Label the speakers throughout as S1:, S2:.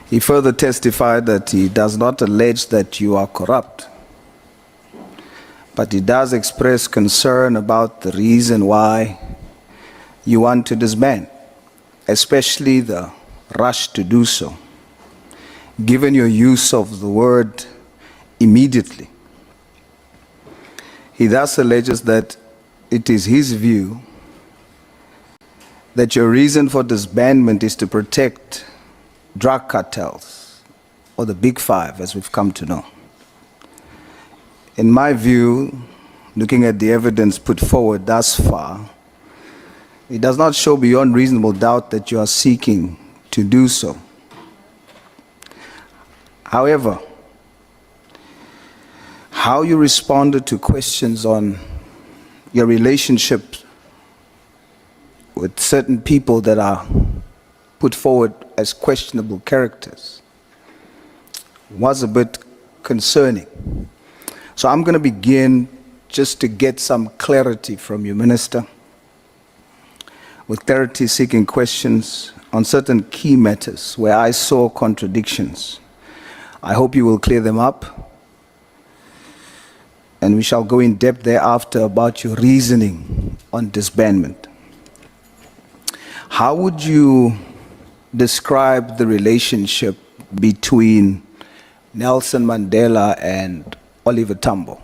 S1: He further testified that he does not allege that you are corrupt, but he does express concern about the reason why you want to disband, especially the rush to do so, given your use of the word immediately. He thus alleges that it is his view that your reason for disbandment is to protect drug cartels, or the Big Five, as we've come to know. In my view, looking at the evidence put forward thus far, it does not show beyond reasonable doubt that you are seeking to do so. However, how you responded to questions on your relationship with certain people that are put forward as questionable characters was a bit concerning. So I'm going to begin just to get some clarity from you, Minister, with clarity-seeking questions on certain key matters where I saw contradictions. I hope you will clear them up, and we shall go in depth thereafter about your reasoning on disbandment. How would you describe the relationship between Nelson Mandela and Oliver Tambo?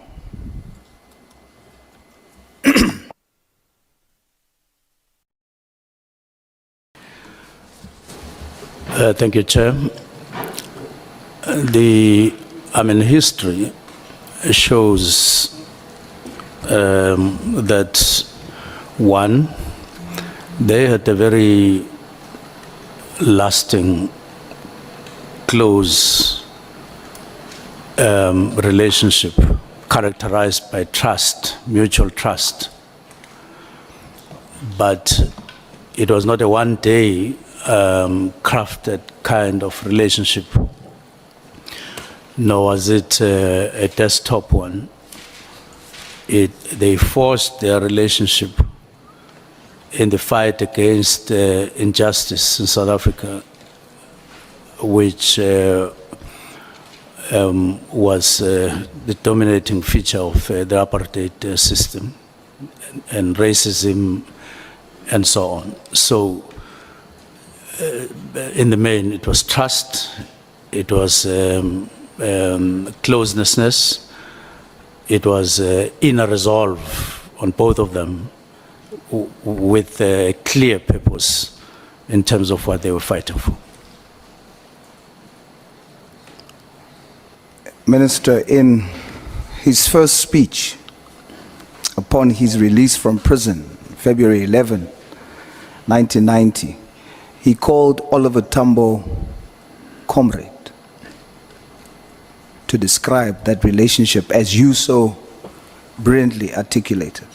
S2: Thank you, Chair. History shows that one, they had a very lasting, close relationship characterized by trust, mutual trust. But it was not a one-day crafted kind of relationship, nor was it a desktop one. They forced their relationship in the fight against injustice in South Africa, which was the dominating feature of the apartheid system and racism and so on. So in the main, it was trust, it was closeness, it was inner resolve on both of them, with a clear purpose in terms of what they were fighting for.
S1: Minister, in his first speech upon his release from prison, February 11, 1990, he called Oliver Tambo comrade to describe that relationship as you so brilliantly articulated.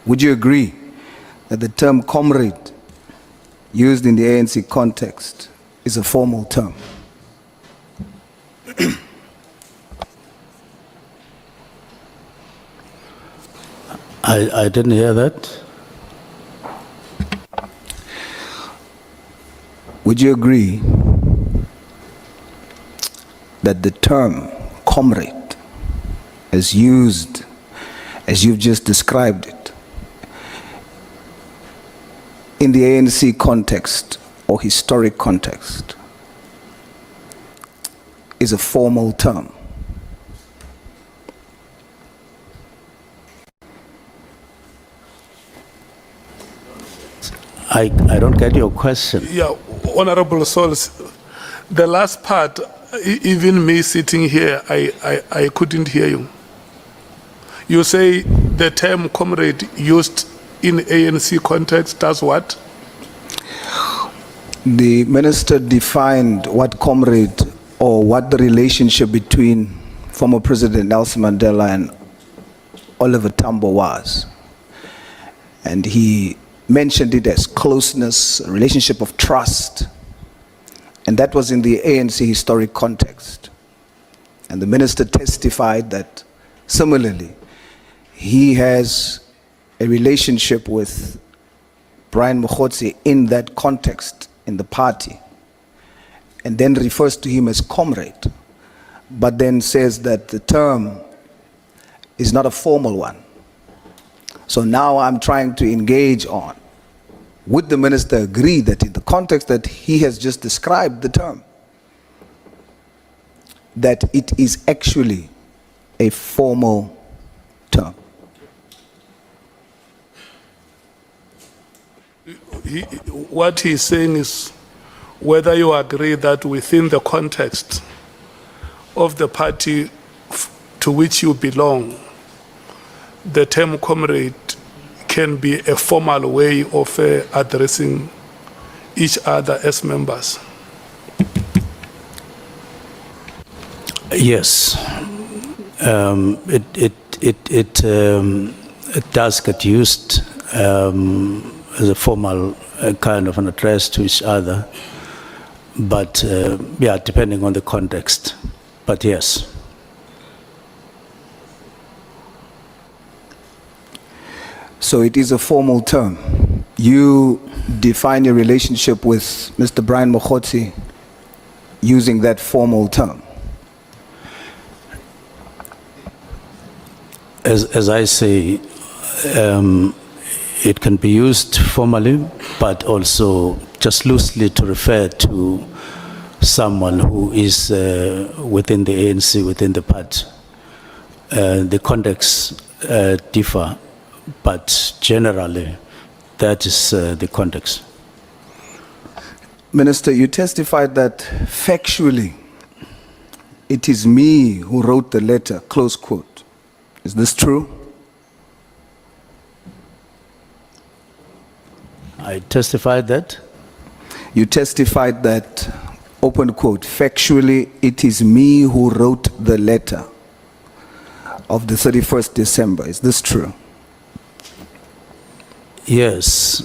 S1: Would you agree that the term comrade used in the ANC context is a formal term?
S2: I didn't hear that.
S1: Would you agree that the term comrade, as used, as you've just described it, in the ANC context or historic context, is a formal term?
S2: I don't get your question.
S3: Yeah, Honorable Sauls, the last part, even me sitting here, I couldn't hear you. You say the term comrade used in ANC context does what?
S1: The minister defined what comrade, or what the relationship between former President Nelson Mandela and Oliver Tambo was. And he mentioned it as closeness, a relationship of trust. And that was in the ANC historic context. And the minister testified that similarly, he has a relationship with Brian Mokgotsi in that context, in the party. and then refers to him as comrade, but then says that the term is not a formal one. So now I'm trying to engage on, would the minister agree that in the context that he has just described the term, that it is actually a formal term?
S3: What he's saying is whether you agree that within the context of the party to which you belong, the term comrade can be a formal way of addressing each other as members.
S2: Yes, it does get used as a formal kind of an address to each other, but yeah, depending on the context. But yes.
S1: So it is a formal term. You define your relationship with Mr. Brian Mokgotsi using that formal term.
S2: As I say, it can be used formally, but also just loosely to refer to someone who is within the ANC, within the party. The contexts differ, but generally that is the context.
S1: Minister, you testified that factually it is me who wrote the letter, close quote. Is this true?
S2: I testified that.
S1: You testified that, open quote, factually it is me who wrote the letter of the 31st December. Is this true?
S2: Yes,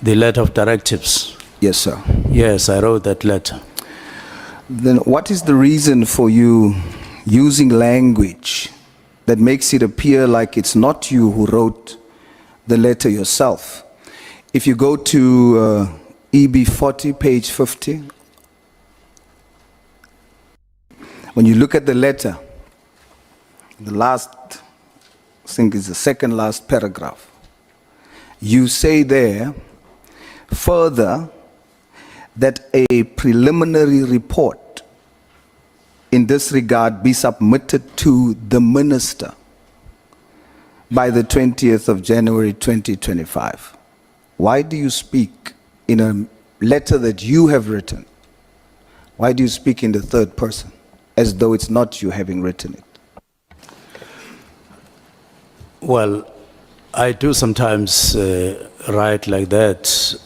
S2: the letter of directives.
S1: Yes, sir.
S2: Yes, I wrote that letter.
S1: Then what is the reason for you using language that makes it appear like it's not you who wrote the letter yourself? If you go to EB 40, page 50, when you look at the letter, the last, I think it's the second last paragraph, you say there, further, that a preliminary report in this regard be submitted to the minister by the 20th of January 2025. Why do you speak in a letter that you have written? Why do you speak in the third person, as though it's not you having written it?
S2: Well, I do sometimes write like that.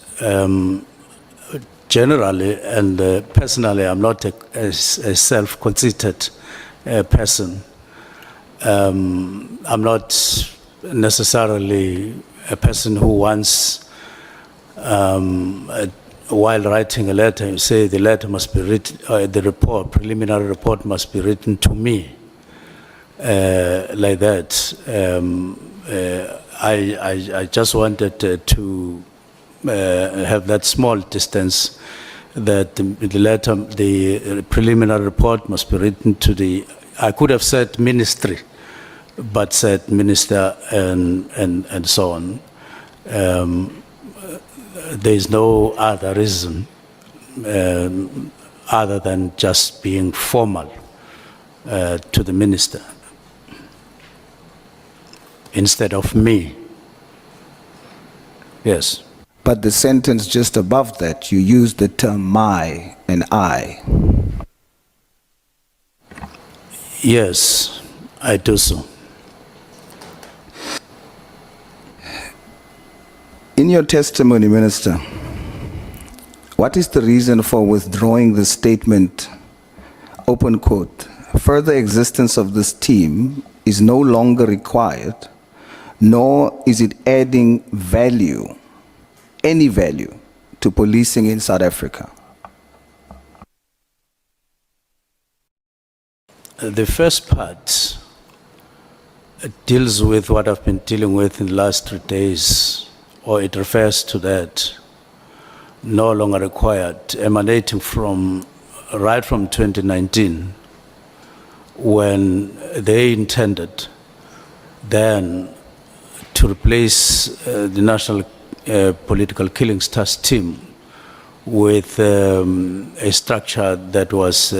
S2: Generally and personally, I'm not a self-conceited person. I'm not necessarily a person who wants, while writing a letter, you say the letter must be written, the report, preliminary report must be written to me, like that. I just wanted to have that small distance, that the letter, the preliminary report must be written to the, I could have said ministry, but said minister and so on. There is no other reason other than just being formal to the minister instead of me. Yes.
S1: But the sentence just above that, you use the term my and I.
S2: Yes, I do so.
S1: In your testimony, Minister, what is the reason for withdrawing the statement, open quote, further existence of this team is no longer required, nor is it adding value, any value, to policing in South Africa?
S2: The first part deals with what I've been dealing with in the last 3 days, or it refers to that, no longer required, emanating from right from 2019, when they intended then to replace the National Political Killings Task Team with a structure that was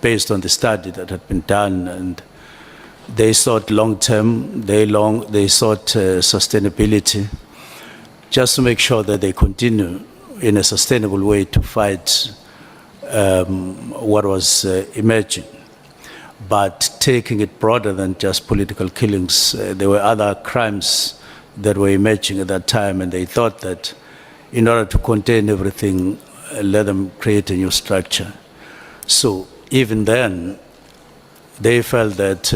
S2: based on the study that had been done, and they sought long-term, they sought sustainability, just to make sure that they continue in a sustainable way to fight what was emerging. But taking it broader than just political killings, there were other crimes that were emerging at that time, and they thought that in order to contain everything, let them create a new structure. So even then, they felt that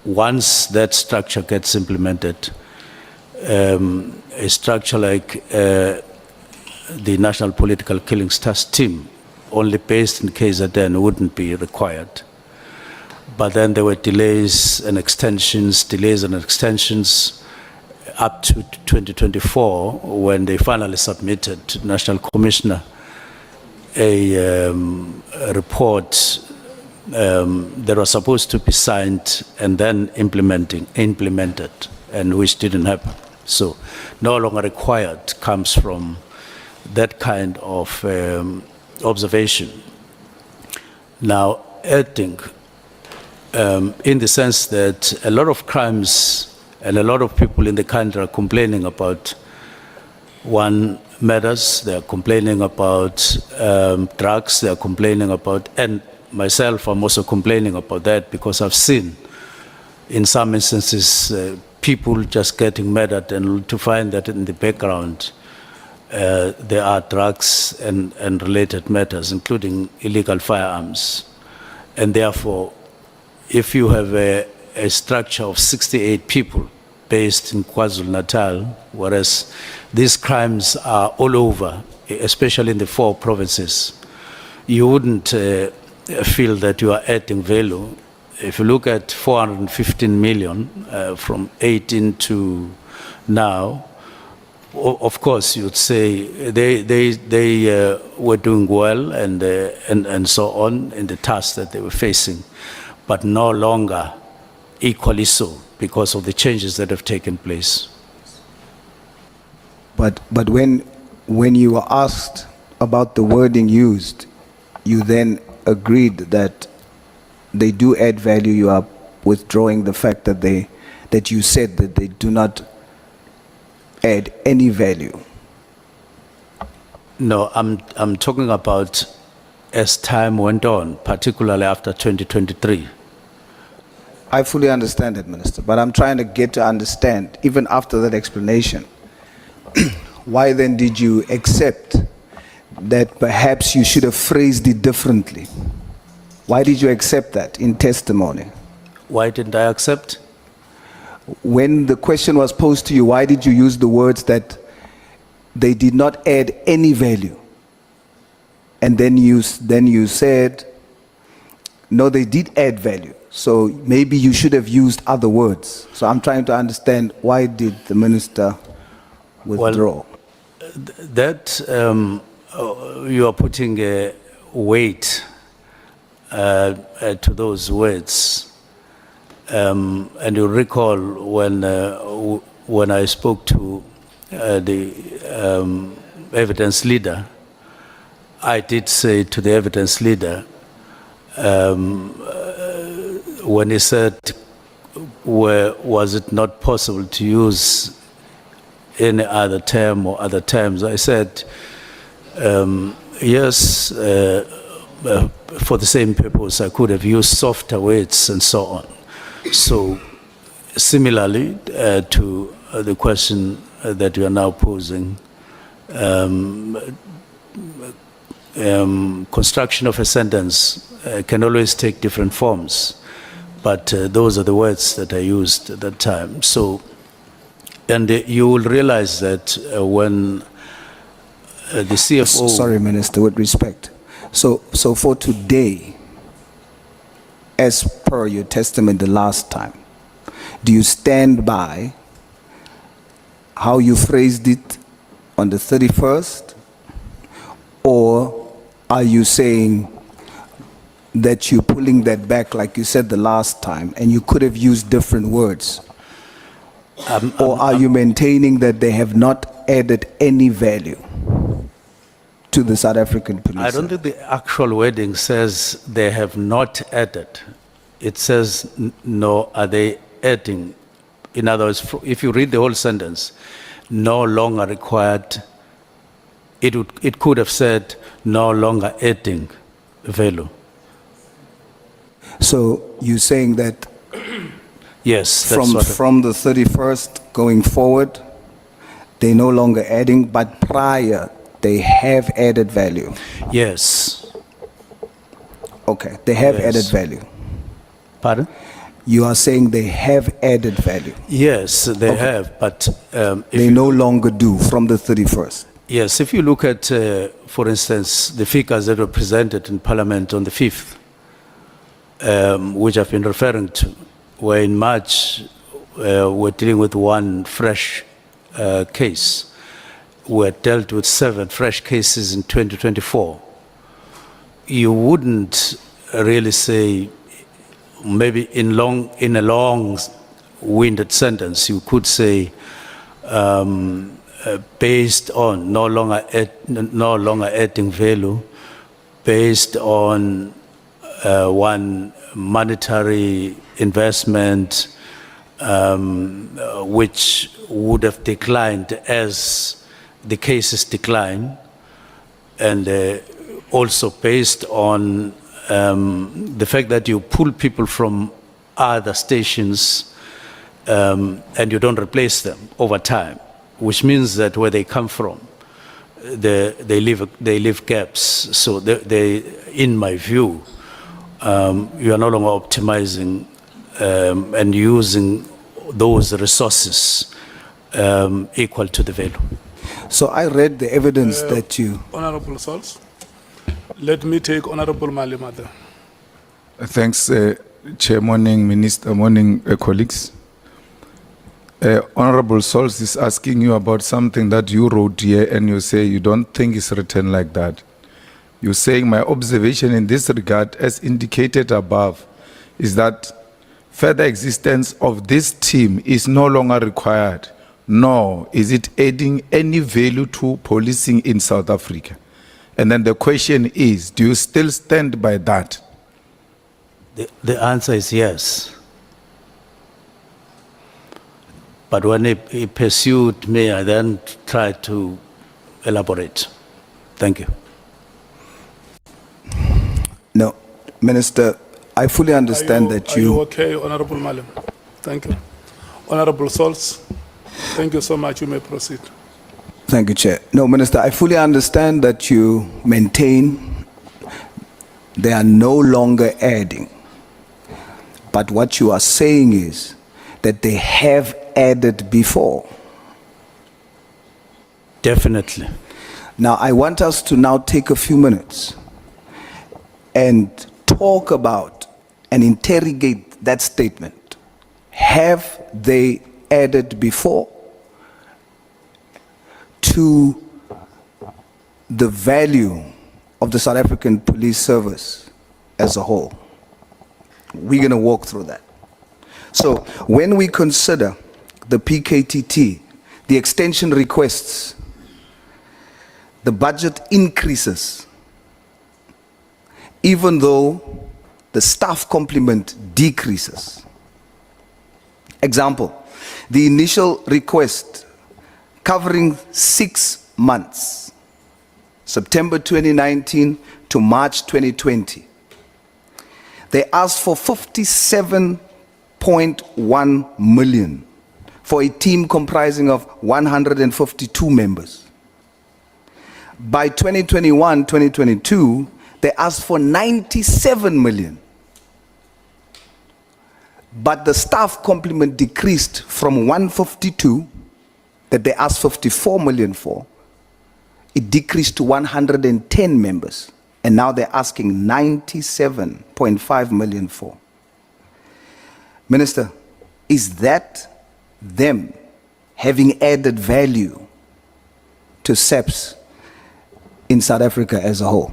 S2: once that structure gets implemented, a structure like the National Political Killings Task Team, only based in KZN, wouldn't be required. But then there were delays and extensions up to 2024, when they finally submitted to the National Commissioner a report that was supposed to be signed and then implemented, and which didn't happen. So no longer required comes from that kind of observation. Now, adding, in the sense that a lot of crimes and a lot of people in the country are complaining about matters, they are complaining about drugs, they are complaining about, and myself, I'm also complaining about that, because I've seen in some instances people just getting murdered, and to find that in the background there are drugs and related matters, including illegal firearms. And therefore, if you have a structure of 68 people based in KwaZulu-Natal, whereas these crimes are all over, especially in the 4 provinces, you wouldn't feel that you are adding value. If you look at 415 million from 18 to now, of course you'd say they were doing well and so on in the tasks that they were facing, but no longer equally so because of the changes that have taken place.
S1: But when you were asked about the wording used, you then agreed that they do add value. You are withdrawing the fact that you said that they do not add any value.
S2: No, I'm talking about as time went on, particularly after 2023.
S1: I fully understand it, Minister, but I'm trying to get to understand, even after that explanation, why then did you accept that perhaps you should have phrased it differently? Why did you accept that in testimony?
S2: Why didn't I accept?
S1: When the question was posed to you, why did you use the words that they did not add any value? And then you said, no, they did add value. So maybe you should have used other words. So I'm trying to understand, why did the minister withdraw?
S2: Well, that you are putting a weight to those words. And you recall when I spoke to the evidence leader, I did say to the evidence leader, when he said, was it not possible to use any other term or other terms, I said, yes, for the same purpose, I could have used softer words and so on. So similarly to the question that you are now posing, construction of a sentence can always take different forms, but those are the words that I used at that time. So, and you will realize that when the CFO...
S1: Sorry, Minister, with respect. So for today, as per your testament the last time, do you stand by how you phrased it on the 31st, or are you saying that you're pulling that back like you said the last time and you could have used different words? Or are you maintaining that they have not added any value to the South African police?
S2: I don't think the actual wording says they have not added. It says, no, are they adding? In other words, if you read the whole sentence, no longer required, it could have said, no longer adding value.
S1: So you're saying that
S2: Yes, that's what
S1: from the 31st going forward, they're no longer adding, but prior, they have added value.
S2: Yes.
S1: Okay, they have
S2: Yes.
S1: added value.
S2: Pardon?
S1: You are saying they have added value.
S2: Yes, they have, but if
S1: They
S2: you,
S1: no longer do from the 31st.
S2: yes, if you look at, for instance, the figures that were presented in Parliament on the 5th, which I've been referring to, where in March we're dealing with one fresh case. We're dealt with 7 fresh cases in 2024. You wouldn't really say, maybe in a long-winded sentence, you could say, based on no longer adding value, based on one monetary investment, which would have declined as the cases decline, and also based on the fact that you pull people from other stations and you don't replace them over time, which means that where they come from, they leave gaps. So they, in my view, you are no longer optimizing and using those resources equal to the value.
S1: So I read the evidence that you...
S3: Honorable Sauls, let me take Honorable Malimada.
S4: Thanks, Chair. Morning, Minister. Morning, colleagues. Honorable Sauls is asking you about something that you wrote here, and you say you don't think it's written like that. You're saying my observation in this regard, as indicated above, is that further existence of this team is no longer required, nor is it adding any value to policing in South Africa. And then the question is, do you still stand by that?
S2: The answer is yes. But when he pursued me, I then tried to elaborate. Thank you.
S1: No, Minister, I fully understand that
S3: Are you okay, Honorable Malim? Thank you. Honorable Sauls, thank you so much. You may proceed.
S1: Thank you, Chair. No, Minister, I fully understand that you maintain they are no longer adding. But what you are saying is that they have added before.
S2: Definitely.
S1: Now, I want us to now take a few minutes and talk about and interrogate that statement. Have they added before to the value of the South African Police Service as a whole? We're going to walk through that. So when we consider the PKTT, the extension requests, the budget increases, even though the staff complement decreases. Example, the initial request covering 6 months, September 2019 to March 2020. They asked for 57.1 million for a team comprising of 152 members. By 2021-2022, they asked for 97 million. But the staff complement decreased from 152 that they asked 54 million for. It decreased to 110 members. And now they're asking 97.5 million for. Minister, is that them having added value to SAPS in South Africa as a whole?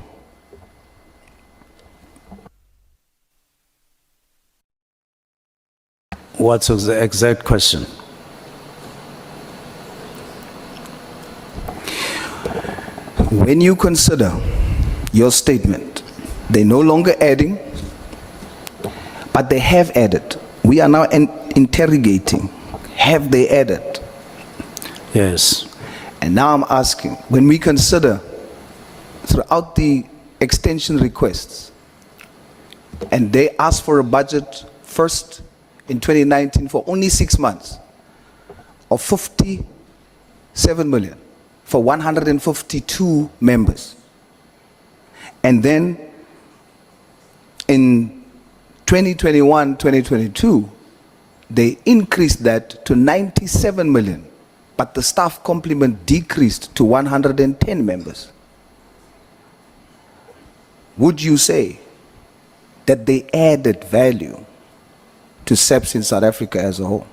S2: What's the exact question?
S1: When you consider your statement, they're no longer adding, but they have added. We are now interrogating. Have they added?
S2: Yes.
S1: And now I'm asking, when we consider throughout the extension requests, and they asked for a budget first in 2019 for only 6 months of 57 million for 152 members. And then in 2021, 2022, they increased that to 97 million, but the staff complement decreased to 110 members. Would you say that they added value to SEPs in South Africa as a whole?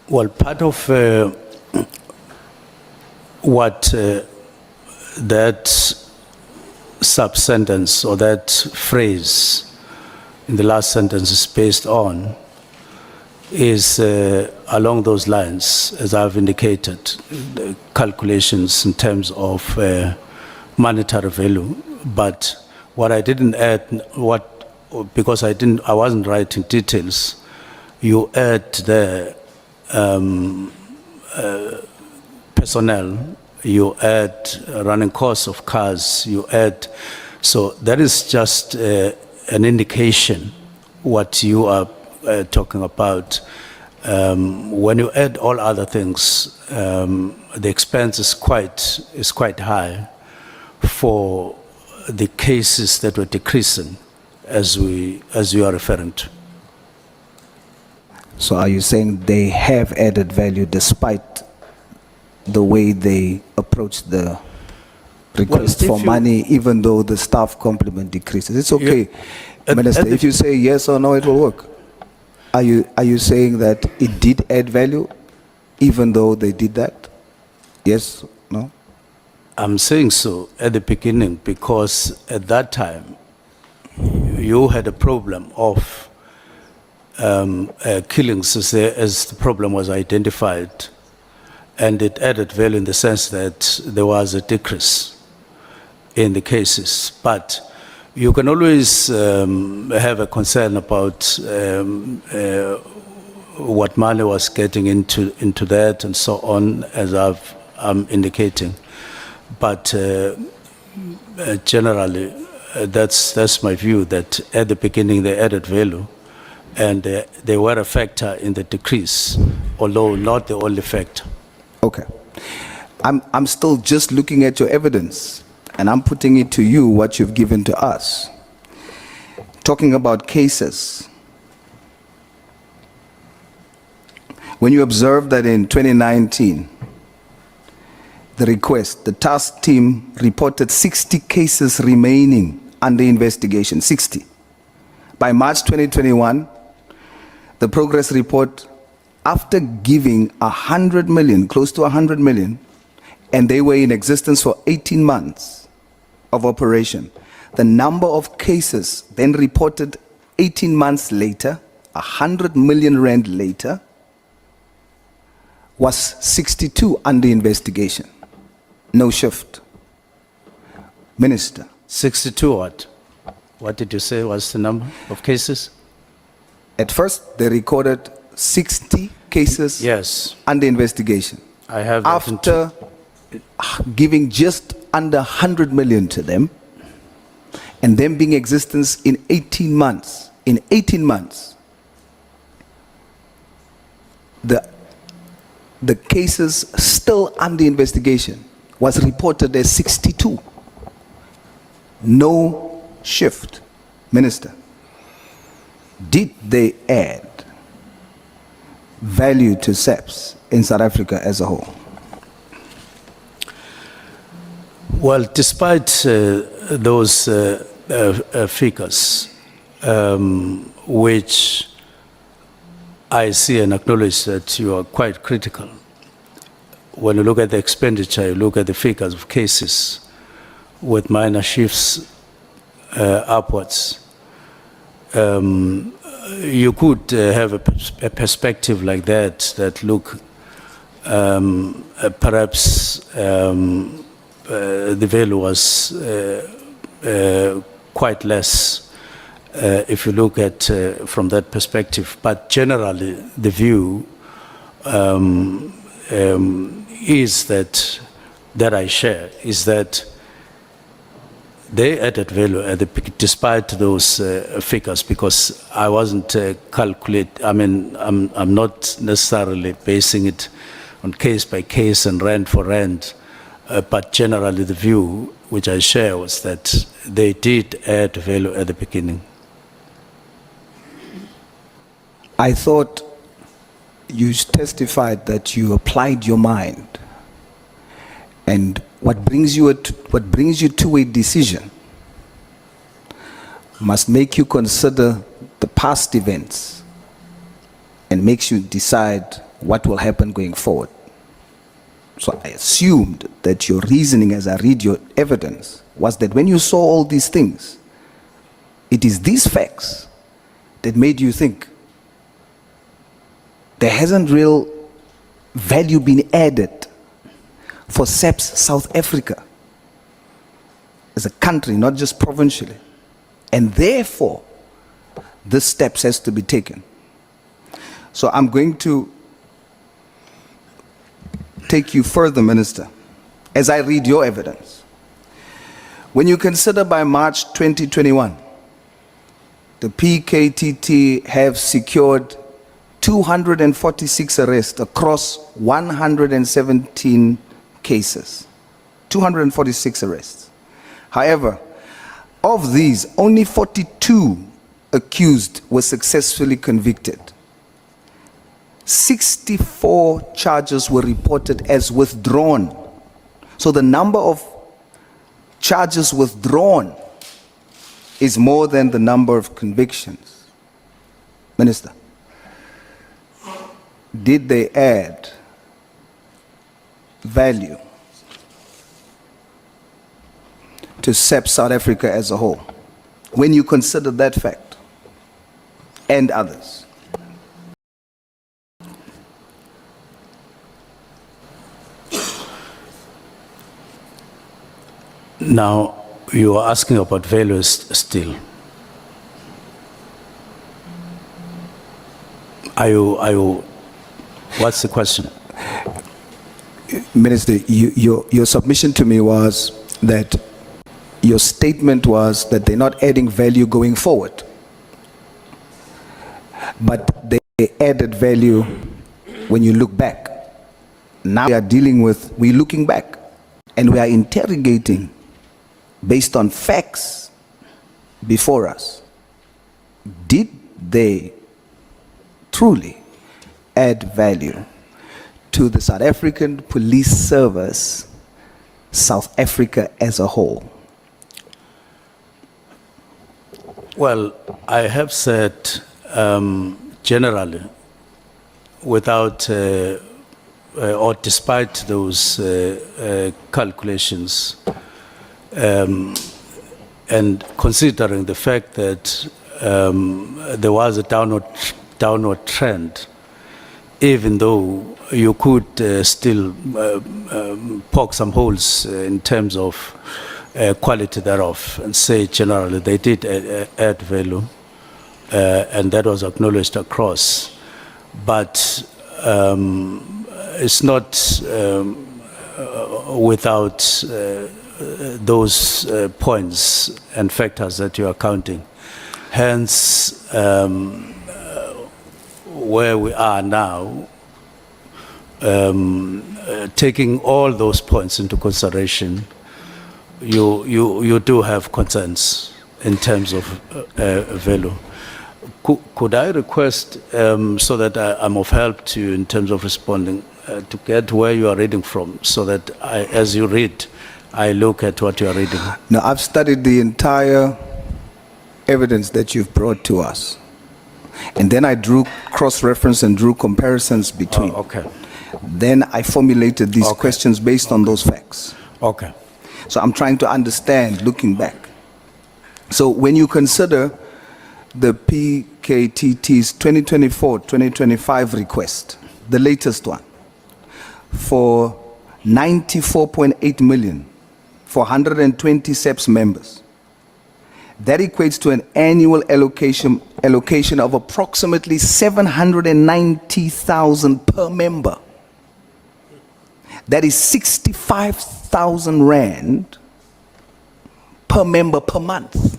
S2: Well, part of what that sub-sentence or that phrase in the last sentence is based on is along those lines, as I've indicated, the calculations in terms of monetary value. But what I didn't add, because I wasn't writing details, you add the personnel, you add running costs of cars, you add, so that is just an indication what you are talking about. When you add all other things, the expense is quite high for the cases that were decreasing, as you are referring to.
S1: So are you saying they have added value despite the way they approach the request
S2: Well,
S1: for
S2: if you-
S1: money, even though the staff complement decreases? It's okay,
S2: at
S1: Minister,
S2: the-
S1: if you say yes or no, it will work. Are you saying that it did add value, even though they did that? Yes, no?
S2: I'm saying so at the beginning because at that time you had a problem of killings as the problem was identified, and it added value in the sense that there was a decrease in the cases. But you can always have a concern about what money was getting into that and so on, as I'm indicating. But generally, that's my view, that at the beginning they added value, and they were a factor in the decrease, although not the only factor.
S1: Okay. I'm still just looking at your evidence, and I'm putting it to you what you've given to us. Talking about cases, when you observe that in 2019, the task team reported 60 cases remaining under investigation, 60. By March 2021, the progress report, after giving 100 million, close to 100 million, and they were in existence for 18 months of operation, the number of cases then reported 18 months later, 100 million rand later, was 62 under investigation. No shift. Minister,
S2: 62 what? What did you say was the number of cases?
S1: at first they recorded 60 cases
S2: Yes,
S1: under investigation.
S2: I have that in
S1: After giving just under 100 million to them, and them being in existence in 18 months, the cases still under investigation was reported as 62. No shift. Minister, did they add value to SEPs in South Africa as a whole?
S2: Well, despite those figures, which I see and acknowledge that you are quite critical. When you look at the expenditure, you look at the figures of cases with minor shifts upwards, you could have a perspective like that, that look, perhaps the value was quite less if you look at from that perspective. But generally, the view is that I share is that they added value at despite those figures, because I wasn't I mean, I'm not necessarily basing it on case by case and rand for rand, but generally the view which I share was that they did add value at the beginning.
S1: I thought you testified that you applied your mind, and what brings you to a decision must make you consider the past events and makes you decide what will happen going forward. So I assumed that your reasoning, as I read your evidence, was that when you saw all these things, it is these facts that made you think there hasn't real value been added for SAPS South Africa as a country, not just provincially. And therefore, this steps has to be taken. So I'm going to take you further, Minister, as I read your evidence. When you consider by March 2021, the PKTT have secured 246 arrests across 117 cases. 246 arrests. However, of these, only 42 accused were successfully convicted. 64 charges were reported as withdrawn. So the number of charges withdrawn is more than the number of convictions. Minister, did they add value to SAPS South Africa as a whole, when you consider that fact and others?
S2: Now, you are asking about values still. What's the question?
S1: Minister, your submission to me was that your statement was that they're not adding value going forward, but they added value when you look back. Now we're looking back, and we are interrogating based on facts before us. Did they truly add value to the South African Police Service, South Africa as a whole?
S2: Well, I have said generally, without or despite those calculations, and considering the fact that there was a downward trend, even though you could still poke some holes in terms of quality thereof, and say generally they did add value, and that was acknowledged across. But it's not without those points and factors that you are counting. Hence, where we are now, taking all those points into consideration, you do have concerns in terms of value. Could I request, so that I'm of help to you in terms of responding, to get where you are reading from, so that as you read, I look at what you are reading?
S1: Now, I've studied the entire evidence that you've brought to us, and then I drew cross-reference and drew comparisons between.
S2: Okay.
S1: Then I formulated these questions based on those facts.
S2: Okay.
S1: So I'm trying to understand, looking back. So when you consider the PKTT's 2024-2025 request, the latest one, for 94.8 million for 120 SEPS members. That equates to an annual allocation of approximately 790,000 per member. That is 65,000 rand per member per month.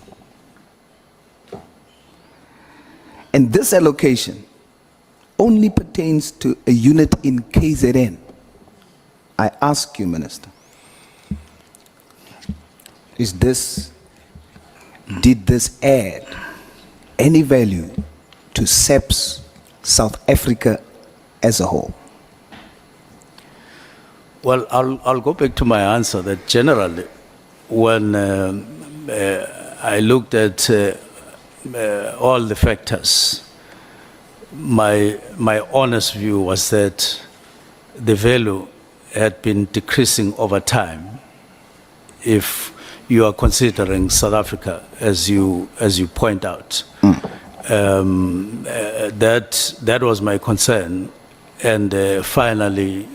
S1: And this allocation only pertains to a unit in KZN. I ask you, Minister, did this add any value to SEPS South Africa as a whole?
S2: Well, I'll go back to my answer that generally, when I looked at all the factors, my honest view was that the value had been decreasing over time. If you are considering South Africa, as you point out, that was my concern, and finally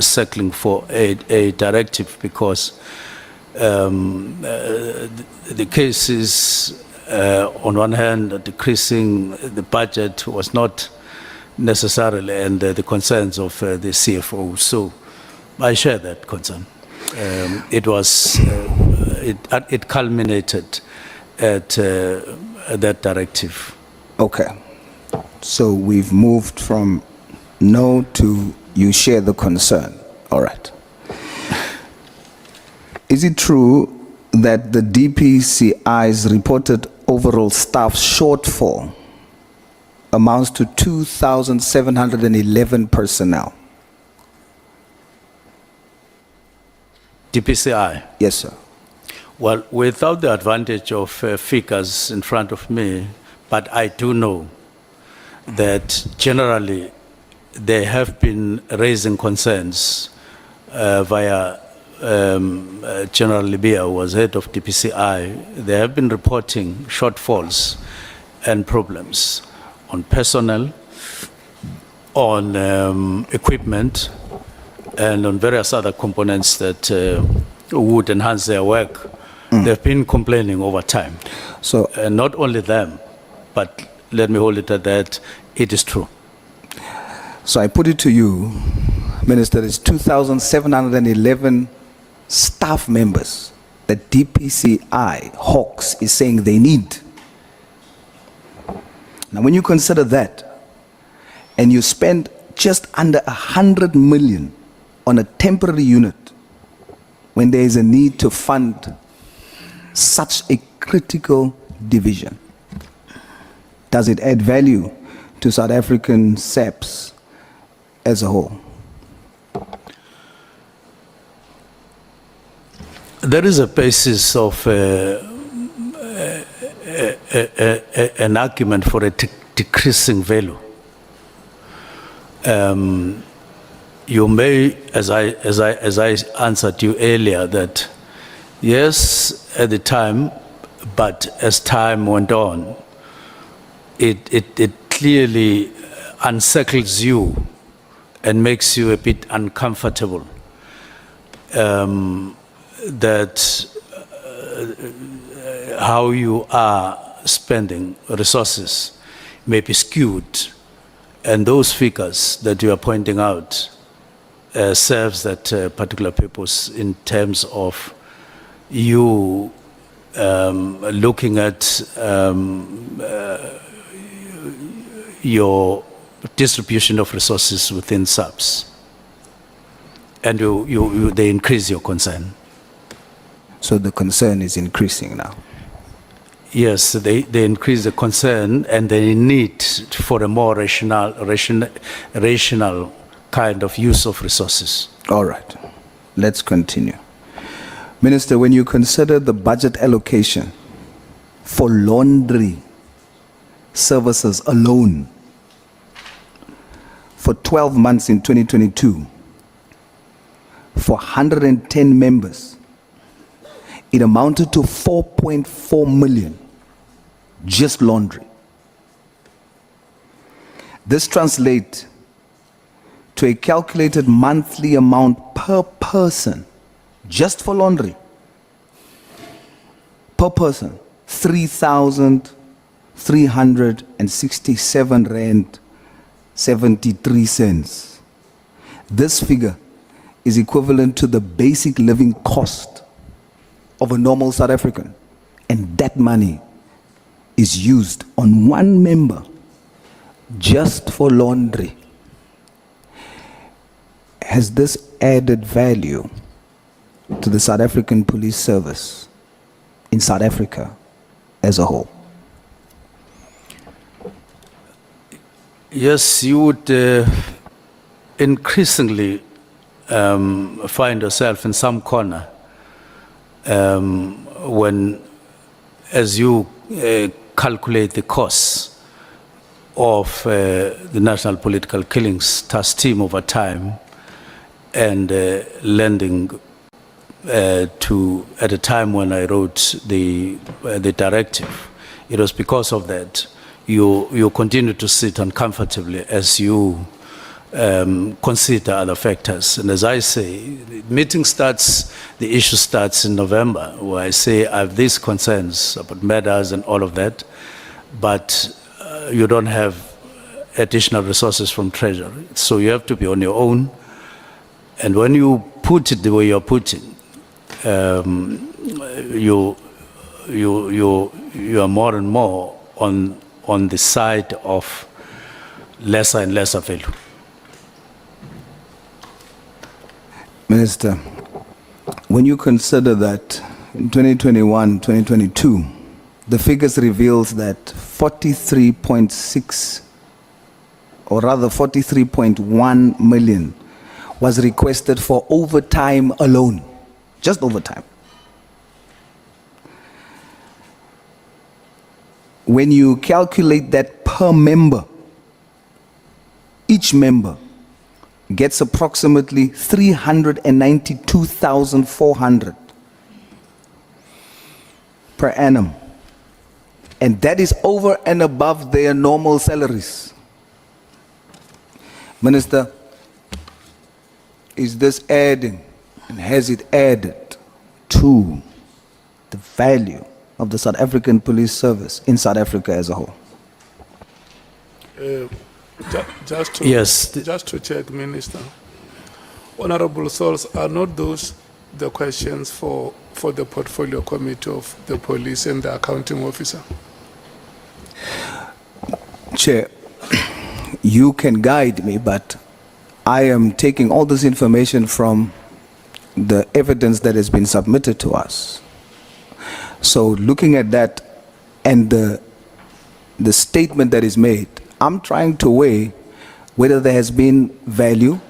S2: settling for a directive, because the cases, on one hand, decreasing the budget was not necessarily, and the concerns of the CFO. So I share that concern. It culminated at that directive.
S1: Okay. So we've moved from no to you share the concern. All right. Is it true that the DPCI's reported overall staff shortfall amounts to 2,711 personnel?
S2: DPCI?
S1: Yes, sir.
S2: Well, without the advantage of figures in front of me, but I do know that generally they have been raising concerns via General Libya, who was head of DPCI. They have been reporting shortfalls and problems on personnel, on equipment, and on various other components that would enhance their work. They've been complaining over time.
S1: So,
S2: Not only them, but let me hold it at that, it is true.
S1: so I put it to you, Minister, it's 2,711 staff members that DPCI Hawks is saying they need. Now, when you consider that, and you spend just under 100 million on a temporary unit, when there is a need to fund such a critical division, does it add value to South African SEPS as a whole?
S2: There is a basis of an argument for a decreasing value. You may, as I answered you earlier, that yes, at the time, but as time went on, it clearly unsettles you and makes you a bit uncomfortable. That how you are spending resources may be skewed, and those figures that you are pointing out serves that particular purpose in terms of you looking at your distribution of resources within SAPS, and they increase your concern.
S1: So the concern is increasing now.
S2: Yes, they increase the concern and the need for a more rational kind of use of resources.
S1: All right, let's continue. Minister, when you consider the budget allocation for laundry services alone for 12 months in 2022, for 110 members, it amounted to 4.4 million, just laundry. This translates to a calculated monthly amount per person, just for laundry, per person, 3,367 rand 73 cents. This figure is equivalent to the basic living cost of a normal South African, and that money is used on one member just for laundry. Has this added value to the South African police service in South Africa as a whole?
S2: Yes, you would increasingly find yourself in some corner when, as you calculate the costs of the National Political Killings Task Team over time, and lending to, at a time when I wrote the directive, it was because of that you continue to sit uncomfortably as you consider other factors. And as I say, the meeting starts, the issue starts in November, where I say I have these concerns about matters and all of that, but you don't have additional resources from Treasury. So you have to be on your own. And when you put it the way you're putting, you are more and more on the side of lesser and lesser value.
S1: Minister, when you consider that in 2021, 2022, the figures reveals that 43.6, or rather 43.1 million was requested for overtime alone, just overtime. When you calculate that per member, each member gets approximately 392,400 per annum. And that is over and above their normal salaries. Minister, is this adding, and has it added to the value of the South African police service in South Africa as a whole?
S3: Just to,
S2: Yes.
S3: Just to check, Minister. Honorable Sauls, are not those the questions for the portfolio committee of the police and the accounting officer?
S1: Chair, you can guide me, but I am taking all this information from the evidence that has been submitted to us. So looking at that and the statement that is made, I'm trying to weigh whether there has been value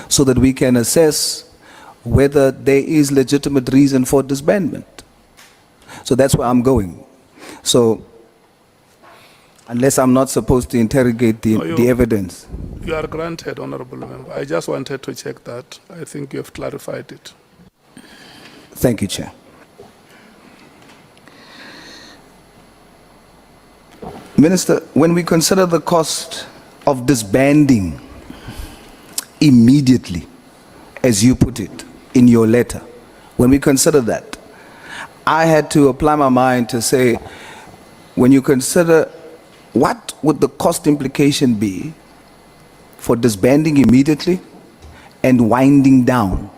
S1: so that we can assess whether there is legitimate reason for disbandment. So that's where I'm going. So unless I'm not supposed to interrogate the evidence.
S3: You are granted, Honorable Member. I just wanted to check that. I think you have clarified it.
S1: Thank you, Chair. Minister, when we consider the cost of disbanding immediately, as you put it in your letter, when we consider that, I had to apply my mind to say, when you consider what would the cost implication be for disbanding immediately and winding down?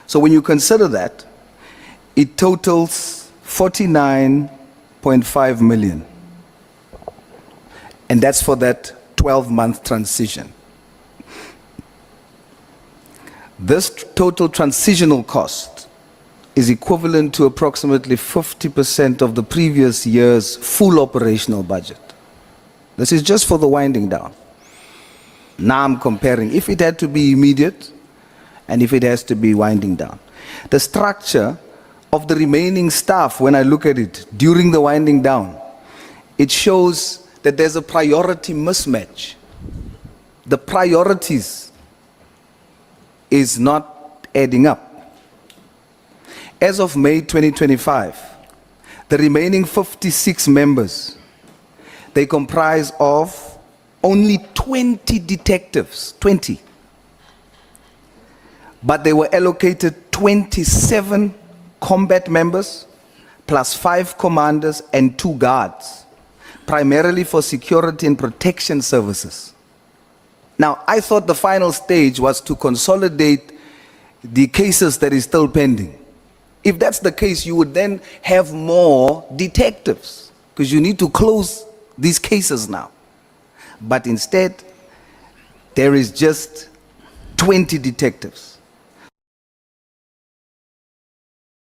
S1: So when you consider that, it totals 49.5 million. And that's for that 12-month transition. This total transitional cost is equivalent to approximately 50% of the previous year's full operational budget. This is just for the winding down. Now I'm comparing if it had to be immediate and if it has to be winding down. The structure of the remaining staff, when I look at it during the winding down, it shows that there's a priority mismatch. The priorities is not adding up. As of May 2025, the remaining 56 members, They comprise of only 20 detectives, 20. But they were allocated 27 combat members, plus 5 commanders and 2 guards, primarily for security and protection services. Now, I thought the final stage was to consolidate the cases that is still pending. If that's the case, you would then have more detectives, because you need to close these cases now. But instead, there is just 20 detectives.